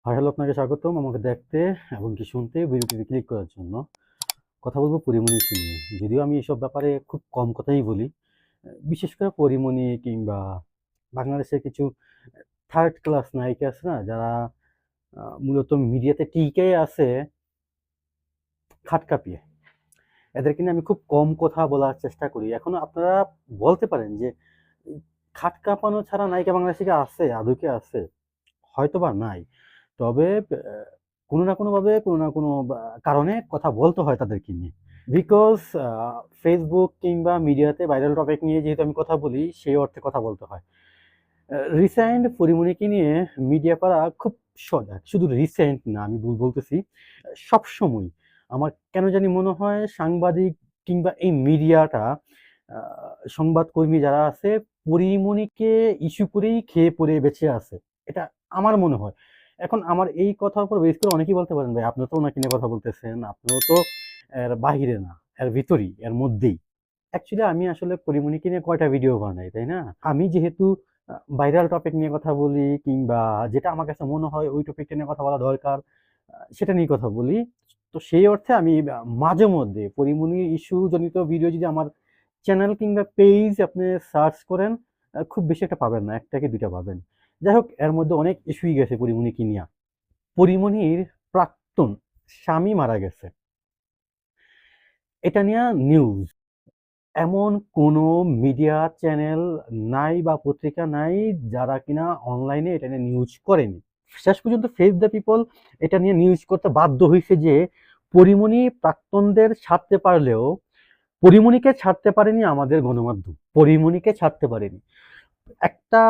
Hi hello, আপনাকে স্বাগতম আমাকে দেখতে এবং কি শুনতে ভিডিওটিতে ক্লিক করার জন্য। কথা বলবো পরিমণি ইস্যু নিয়ে। যদিও আমি এসব ব্যাপারে খুব কম কথাই বলি। বিশেষ করে পরিমণি কিংবা বাংলাদেশের কিছু থার্ড ক্লাস নায়িকা আছে না? যারা মূলত মিডিয়াতে টিকে আছে খাট কাঁপিয়ে। এদেরকে নিয়ে আমি খুব কম কথা বলার চেষ্টা করি। এখন আপনারা বলতে পারেন যে খাট কাঁপানো ছাড়া নায়িকা বাংলাদেশে কি আছে? আদৌ কি আছে? হয়তোবা নাই। তবে কোনো না কোনোভাবে কোনো না কোনো কারণে কথা বলতে হয় তাদেরকে নিয়ে। বিকজ ফেসবুক কিংবা মিডিয়াতে ভাইরাল টপিক নিয়ে যেহেতু আমি কথা বলি, সেই অর্থে কথা বলতে হয়। রিসেন্ট পরিমণিকে নিয়ে মিডিয়া পাড়া খুব সজাগ। শুধু রিসেন্ট না, আমি ভুল বলতেছি। সবসময় আমার কেন জানি মনে হয় সাংবাদিক কিংবা এই মিডিয়াটা আ সংবাদকর্মী যারা আছে পরিমণিকে ইস্যু করেই খেয়ে পরে বেঁচে আছে। এটা আমার মনে হয়। এখন আমার এই কথার উপর বেস করে অনেকেই বলতে পারেন, "ভাই আপনিও তো উনাকে নিয়ে কথা বলতেছেন। আপনিও তো এর বাহিরে না, এর ভিতরেই, এর মধ্যেই।" অ্যাকচুয়ালি আমি আসলে পরিমণিকে নিয়ে কয়টা ভিডিও বানাই, তাই না? আমি যেহেতু ভাইরাল টপিক নিয়ে কথা বলি কিংবা যেটা আমার কাছে মনে হয় ওই টপিকটা নিয়ে কথা বলা দরকার, সেটা নিয়ে কথা বলি। তো সেই অর্থে আমি মাঝে মধ্যে পরিমণি ইস্যু জনিত ভিডিও যদি আমার চ্যানেল কিংবা পেজ আপনি সার্চ করেন, খুব বেশি একটা পাবেন না। ১ টা কি ২ টা পাবেন। যাই হোক, এর মধ্যে অনেক ইস্যুই গেছে পরিমণিকে নিয়া। পরিমণির প্রাক্তন স্বামী মারা গেছে। এটা নিয়া নিউজ। এমন কোনো মিডিয়া চ্যানেল নাই বা পত্রিকা নাই যারা কিনা অনলাইনে এটা নিয়ে নিউজ করেনি। শেষ পর্যন্ত ফেস দ্য পিপল এটা নিয়ে নিউজ করতে বাধ্য হইছে যে পরিমণি প্রাক্তনদের ছাড়তে পারলেও পরিমণিকে ছাড়তে পারেনি আমাদের গণমাধ্যম। পরিমণিকে ছাড়তে পারেনি। একটা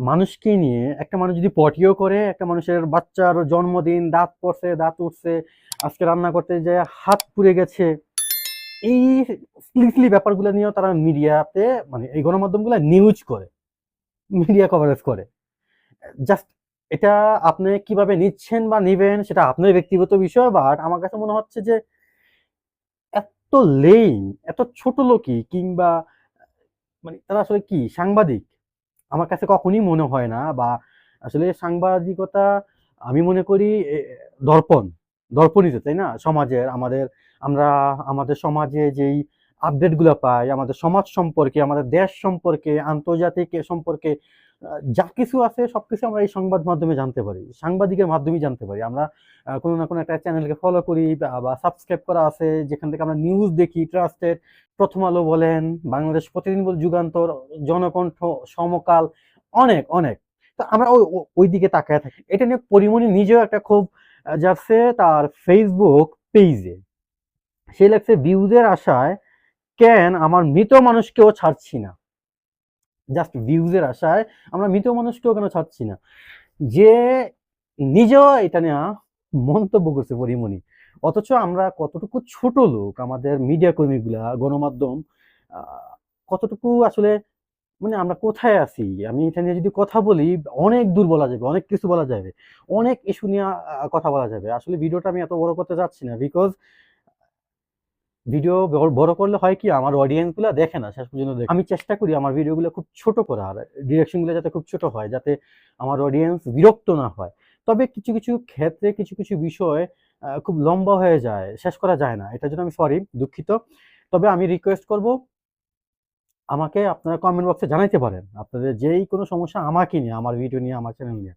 মানুষকে নিয়ে একটা মানুষ যদি পটিও করে, একটা মানুষের বাচ্চার জন্মদিন, দাঁত পড়ছে, দাঁত উঠছে, আজকে রান্না করতে যেয়ে হাত পুড়ে গেছে, এই সিলি ব্যাপারগুলো নিয়েও তারা মিডিয়াতে মানে এই গণমাধ্যমগুলো নিউজ করে, মিডিয়া কভারেজ করে। জাস্ট এটা আপনি কিভাবে নিচ্ছেন বা নিবেন সেটা আপনার ব্যক্তিগত বিষয়। বাট আমার কাছে মনে হচ্ছে যে এত লেম, এত ছোট লোকই কিংবা মানে তারা আসলে কি সাংবাদিক? আমার কাছে কখনই মনে হয় না। বা আসলে সাংবাদিকতা আমি মনে করি দর্পণ, দর্পণই তো, তাই না? সমাজের আমাদের আমরা আমাদের সমাজে যেই আপডেটগুলা পাই, আমাদের সমাজ সম্পর্কে, আমাদের দেশ সম্পর্কে, আন্তর্জাতিক সম্পর্কে যা কিছু আছে সবকিছু আমরা এই সংবাদ মাধ্যমে জানতে পারি। সাংবাদিকের মাধ্যমেই জানতে পারি। আমরা কোনো না কোনো একটা চ্যানেলকে ফলো করি বা সাবস্ক্রাইব করা আছে যেখান থেকে আমরা নিউজ দেখি ট্রাস্টেড। প্রথম আলো বলেন, বাংলাদেশ প্রতিদিন বলেন, যুগান্তর, জনকণ্ঠ, সমকাল, অনেক, অনেক। তো আমরা ওই দিকে তাকায় থাকি। এটা নিয়ে পরিমণি নিজেও একটা ক্ষোভ জাগছে তার ফেসবুক পেইজে। সে লেখছে, "ভিউজের আশায় কেন আমার মৃত মানুষকেও ছাড়ছি না।" জাস্ট ভিউজের আশায় আমরা মৃত মানুষকেও কেন ছাড়ছি না? যে নিজেও এটা নিয়ে মন্তব্য করছে পরিমণি। অথচ আমরা কতটুকু ছোট লোক, আমাদের মিডিয়া কর্মীগুলা, গণমাধ্যম আ কতটুকু আসলে মানে আমরা কোথায় আছি? আমি এটা নিয়ে যদি কথা বলি অনেক দূর বলা যাবে, অনেক কিছু বলা যাবে। অনেক ইস্যু নিয়ে কথা বলা যাবে। আসলে ভিডিওটা আমি এত বড় করতে চাচ্ছি না। বিকজ ভিডিও বড় করলে হয় কি আমার অডিয়েন্স গুলা দেখে না, শেষ পর্যন্ত দেখে। আমি চেষ্টা করি আমার ভিডিওগুলো খুব ছোট করার, ডিরেকশন গুলো যাতে খুব ছোট হয়, যাতে আমার অডিয়েন্স বিরক্ত না হয়। তবে কিছু, কিছু ক্ষেত্রে কিছু, কিছু বিষয় খুব লম্বা হয়ে যায়, শেষ করা যায় না। এটার জন্য আমি সরি, দুঃখিত। তবে আমি রিকোয়েস্ট করব আমাকে আপনারা কমেন্ট বক্সে জানাইতে পারেন। আপনাদের যেই কোনো সমস্যা আমাকে নিয়ে, আমার ভিডিও নিয়ে, আমার চ্যানেল নিয়ে।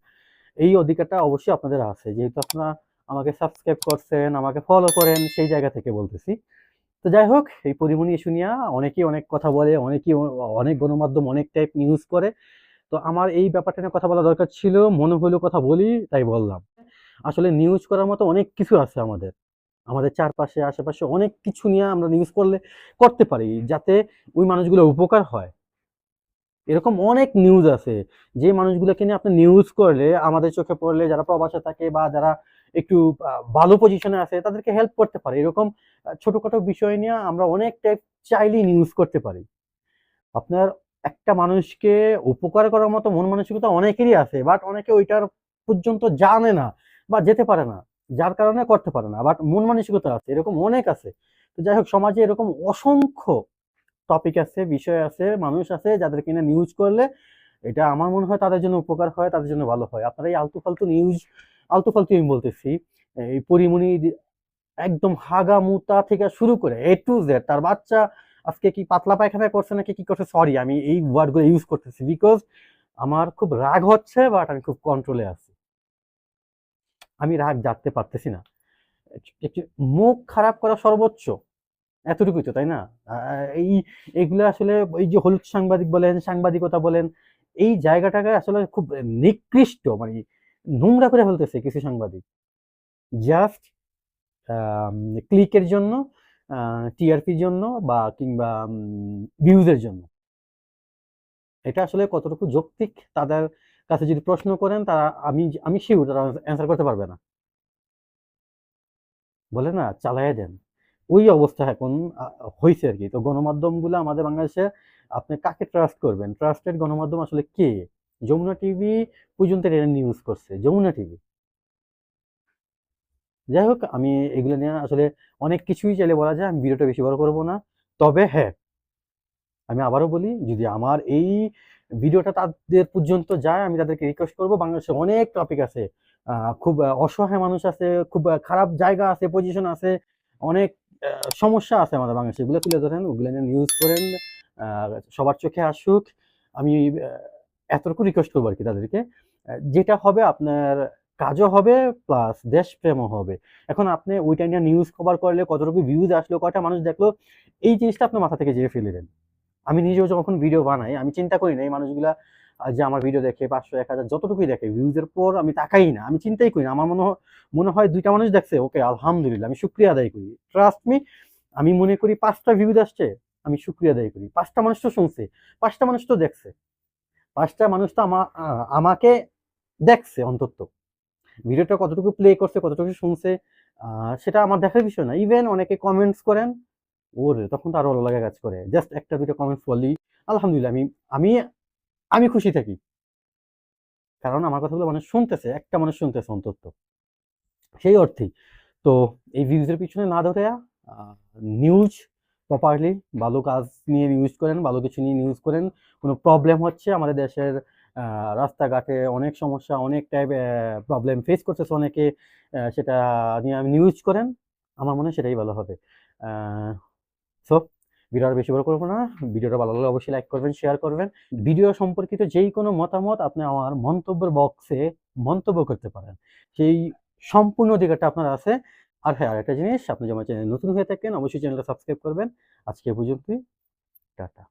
এই অধিকারটা অবশ্যই আপনাদের আছে। যেহেতু আপনারা আমাকে সাবস্ক্রাইব করছেন, আমাকে ফলো করেন, সেই জায়গা থেকে বলতেছি। তো যাই হোক, এই পরিমণি ইস্যু নিয়া অনেকেই অনেক কথা বলে, অনেকেই অনেক গণমাধ্যম অনেক টাইপ নিউজ করে। তো আমার এই ব্যাপারটা নিয়ে কথা বলা দরকার ছিল। মনে হইলো কথা বলি, তাই বললাম। আসলে নিউজ করার মতো অনেক কিছু আছে আমাদের। আমাদের চারপাশে, আশেপাশে অনেক কিছু নিয়ে আমরা নিউজ করতে পারি, যাতে ওই মানুষগুলোর উপকার হয়। এরকম অনেক নিউজ আছে, যে মানুষগুলোকে নিয়ে আপনি নিউজ করলে আমাদের চোখে পড়লে যারা প্রবাসে থাকে বা যারা একটু ভালো পজিশনে আছে তাদেরকে হেল্প করতে পারে। এরকম ছোটখাটো বিষয় নিয়ে আমরা অনেক টাইপ চাইলেই নিউজ করতে পারি। আপনার একটা মানুষকে উপকার করার মতো মন মানসিকতা অনেকেরই আছে। বাট অনেকে ওইটার পর্যন্ত জানে না বা যেতে পারে না। যার কারণে করতে পারে না। বাট মন মানসিকতা আছে। এরকম অনেক আছে। তো যাই হোক, সমাজে এরকম অসংখ্য টপিক আছে, বিষয় আছে, মানুষ আছে যাদেরকে নিয়ে নিউজ করলে এটা আমার মনে হয় তাদের জন্য উপকার হয়, তাদের জন্য ভালো হয়। আপনারা এই আলতু ফালতু নিউজ আলতু ফালতু আমি বলতেছি, এই পরিমণি একদম হাগা-মুতা থেকে শুরু করে A to Z তার বাচ্চা আজকে কি পাতলা পায়খানা করছে নাকি কি করছে, সরি আমি এই ওয়ার্ডগুলো ইউজ করতেছি বিকজ আমার খুব রাগ হচ্ছে, বাট আমি খুব কন্ট্রোলে আছি। আমি রাগ জাগতে পারতেছি না। একটু মুখ খারাপ করা সর্বোচ্চ, এতটুকুই তো, তাই না? এই এগুলো আসলে এই যে হলুদ সাংবাদিক বলেন, সাংবাদিকতা বলেন, এই জায়গাটাকে আসলে খুব নিকৃষ্ট, মানে নোংরা করে ফেলতেছে কিছু সাংবাদিক। জাস্ট ক্লিকের জন্য, টিআরপির জন্য বা কিংবা ভিউজের জন্য। এটা আসলে কতটুকু যৌক্তিক তাদের কাছে যদি প্রশ্ন করেন, তারা আমি শিওর তারা অ্যান্সার করতে পারবে না। বলে না চালাইয়া দেন, ওই অবস্থা এখন হয়েছে আর কি। তো গণমাধ্যমগুলো আমাদের বাংলাদেশে আপনি কাকে ট্রাস্ট করবেন? ট্রাস্টেড গণমাধ্যম আসলে কে? যমুনা টিভি পর্যন্ত এটা নিউজ করছে, যমুনা টিভি। যাই হোক, আমি এগুলো নিয়ে আসলে অনেক কিছুই চাইলে বলা যায়, আমি ভিডিওটা বেশি বড় করব না। তবে হ্যাঁ, আমি আবারও বলি, যদি আমার এই ভিডিওটা তাদের পর্যন্ত যায়, আমি তাদেরকে রিকোয়েস্ট করব, বাংলাদেশে অনেক টপিক আছে, খুব অসহায় মানুষ আছে, খুব খারাপ জায়গা আছে, পজিশন আছে, অনেক সমস্যা আছে আমাদের বাংলাদেশে, এগুলো তুলে ধরেন, ওগুলো নিয়ে নিউজ করেন, সবার চোখে আসুক। আমি এতটুকু রিকোয়েস্ট করবো আর কি তাদেরকে। যেটা হবে আপনার কাজও হবে, প্লাস দেশপ্রেমও হবে। এখন আপনি ওইটা নিয়ে নিউজ কভার করলে কতটুকু ভিউজ আসলো, কয়টা মানুষ দেখলো, এই জিনিসটা আপনার মাথা থেকে ঝেড়ে ফেলে দেন। আমি নিজেও যখন ভিডিও বানাই, আমি চিন্তা করি না এই মানুষগুলা যে আমার ভিডিও দেখে 500 1000 যতটুকুই দেখে, ভিউজের পর আমি তাকাই না, আমি চিন্তাই করি না। আমার মনে হয় 2টা মানুষ দেখছে, ওকে আলহামদুলিল্লাহ, আমি শুকরিয়া আদায় করি। ট্রাস্ট মি, আমি মনে করি 5টা ভিউজ আসছে, আমি শুকরিয়া আদায় করি। 5টা মানুষ তো শুনছে, 5টা মানুষ তো দেখছে, 5টা মানুষ তো আমাকে দেখছে অন্তত। ভিডিওটা কতটুকু প্লে করছে, কতটুকু শুনছে, সেটা আমার দেখার বিষয় না। ইভেন অনেকে কমেন্টস করেন, ওরে তখন তো আরো ভালো লাগা কাজ করে। জাস্ট 1টা 2টা কমেন্টস করলেই আলহামদুলিল্লাহ, আমি আমি খুশি থাকি। কারণ আমার কথাগুলো মানুষ শুনতেছে, একটা মানুষ শুনতেছে অন্তত। সেই অর্থেই। তো এই ভিউজ এর পিছনে না ধরে নিউজ প্রপারলি ভালো কাজ নিয়ে নিউজ করেন, ভালো কিছু নিয়ে নিউজ করেন। কোনো প্রবলেম হচ্ছে আমাদের দেশের, রাস্তাঘাটে অনেক সমস্যা, অনেক টাইপ প্রবলেম ফেস করতেছে অনেকে, সেটা নিয়ে আমি নিউজ করেন। আমার মনে হয় সেটাই ভালো হবে। সো ভিডিও আর বেশি বড় করব না। ভিডিওটা ভালো লাগলে অবশ্যই লাইক করবেন, শেয়ার করবেন। ভিডিও সম্পর্কিত যেই কোনো মতামত আপনি আমার মন্তব্যের বক্সে মন্তব্য করতে পারেন। সেই সম্পূর্ণ অধিকারটা আপনার আছে। আর হ্যাঁ, আরেকটা জিনিস, আপনি যদি আমার চ্যানেলে নতুন হয়ে থাকেন, অবশ্যই চ্যানেলটা সাবস্ক্রাইব করবেন। আজকে এ পর্যন্তই। টাটা।